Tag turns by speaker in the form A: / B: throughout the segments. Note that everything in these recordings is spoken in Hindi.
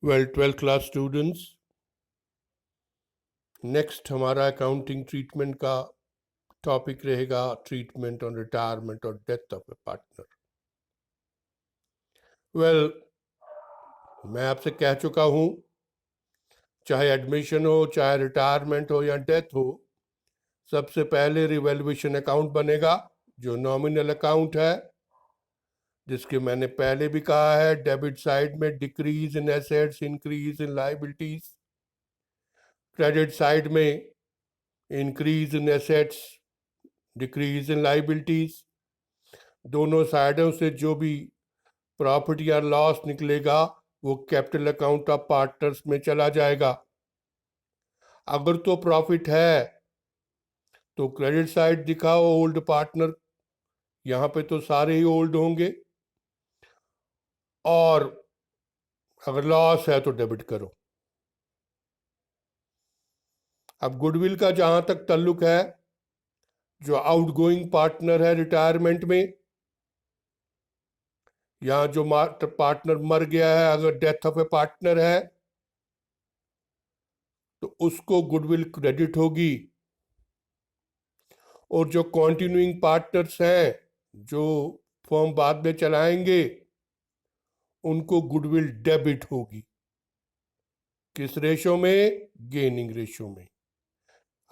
A: Well 12th class students, next हमारा अकाउंटिंग ट्रीटमेंट का टॉपिक रहेगा ट्रीटमेंट ऑन रिटायरमेंट और death of A partner. Well, मैं आपसे कह चुका हूँ, चाहे एडमिशन हो, चाहे रिटायरमेंट हो या डेथ हो, सबसे पहले रिवैल्यूएशन अकाउंट बनेगा जो नॉमिनल अकाउंट है, जिसके मैंने पहले भी कहा है डेबिट साइड में decrease in assets, increase in liabilities, credit side में increase in assets, decrease in liabilities. दोनों साइडों से जो भी प्रॉफिट या लॉस निकलेगा वो कैपिटल अकाउंट ऑफ पार्टनर्स में चला जाएगा। अगर तो प्रॉफिट है तो क्रेडिट साइड दिखाओ ओल्ड पार्टनर, यहाँ पे तो सारे ही ओल्ड होंगे, और अगर लॉस है तो डेबिट करो। अब गुडविल का जहां तक ताल्लुक है, जो आउटगोइंग पार्टनर है रिटायरमेंट में, यहाँ जो पार्टनर मर गया है, अगर डेथ ऑफ ए पार्टनर है तो उसको गुडविल क्रेडिट होगी, और जो कॉन्टिन्यूइंग पार्टनर्स हैं जो फर्म बाद में चलाएंगे उनको गुडविल डेबिट होगी। किस रेशो में? गेनिंग रेशो में।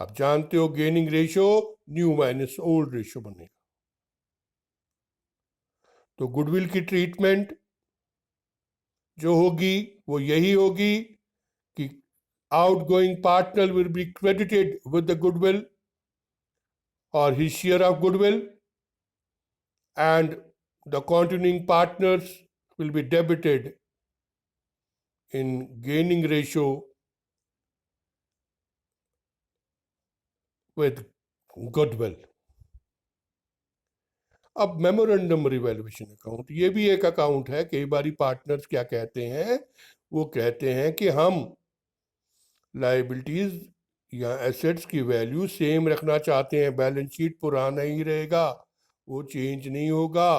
A: आप जानते हो gaining ratio new minus old ratio बनेगा। तो गुडविल की ट्रीटमेंट जो होगी वो यही होगी कि outgoing partner will be credited with the goodwill or his share of goodwill, and the continuing partners will be debited in gaining ratio with goodwill. अब मेमोरेंडम रिवैल्यूएशन अकाउंट, ये भी एक अकाउंट है। कई बारी पार्टनर्स क्या कहते हैं, वो कहते हैं कि हम लायबिलिटीज या एसेट्स की वैल्यू सेम रखना चाहते हैं, बैलेंस शीट पुराना ही रहेगा, वो चेंज नहीं होगा,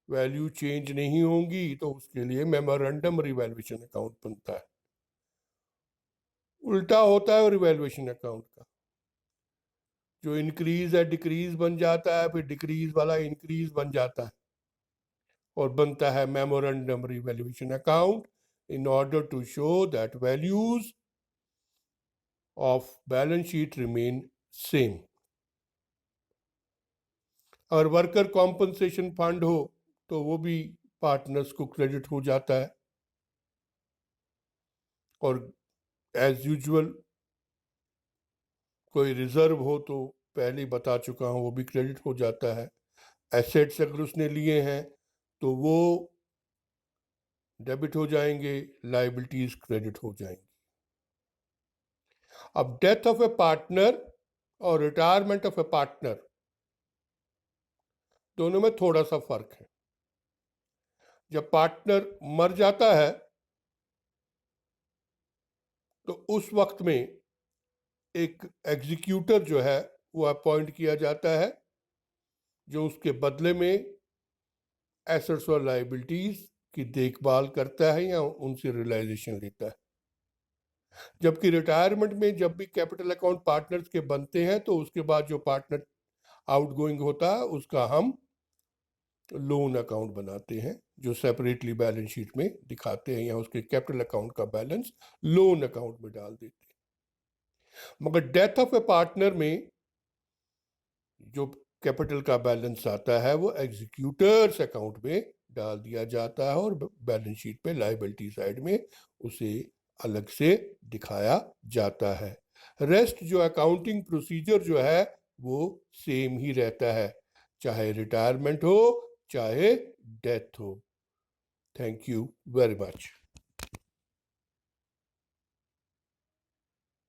A: वैल्यू चेंज नहीं होंगी, तो उसके लिए मेमोरेंडम रिवैल्यूएशन अकाउंट बनता है। उल्टा होता है रिवैल्यूएशन अकाउंट का, जो इंक्रीज है डिक्रीज बन जाता है, फिर डिक्रीज वाला इंक्रीज बन जाता है, और बनता है memorandum revaluation account in order to show that values of balance sheet remain same. और वर्कर कॉम्पनसेशन फंड हो तो वो भी पार्टनर्स को क्रेडिट हो जाता है, और एज यूजुअल कोई रिजर्व हो तो पहले ही बता चुका हूँ वो भी क्रेडिट हो जाता है। एसेट्स अगर उसने लिए हैं तो वो डेबिट हो जाएंगे, लायबिलिटीज क्रेडिट हो जाएंगी। अब डेथ ऑफ ए पार्टनर और रिटायरमेंट ऑफ ए पार्टनर, दोनों में थोड़ा सा फर्क है। जब पार्टनर मर जाता है तो उस वक्त में एक एग्जीक्यूटर जो है वो अपॉइंट किया जाता है, जो उसके बदले में एसेट्स और लायबिलिटीज की देखभाल करता है या उनसे रियलाइजेशन लेता है। जबकि रिटायरमेंट में जब भी कैपिटल अकाउंट पार्टनर्स के बनते हैं तो उसके बाद जो पार्टनर आउटगोइंग होता है उसका हम लोन अकाउंट बनाते हैं, जो सेपरेटली बैलेंस शीट में दिखाते हैं, या उसके कैपिटल अकाउंट का बैलेंस लोन अकाउंट में डाल देते हैं। मगर डेथ ऑफ ए पार्टनर में जो कैपिटल का बैलेंस आता है वो एग्जीक्यूटर्स अकाउंट में डाल दिया जाता है, और बैलेंस शीट पे लायबिलिटी साइड में उसे अलग से दिखाया जाता है। रेस्ट जो अकाउंटिंग प्रोसीजर जो है वो सेम ही रहता है, चाहे रिटायरमेंट हो चाहे डेथ हो। Thank you very much.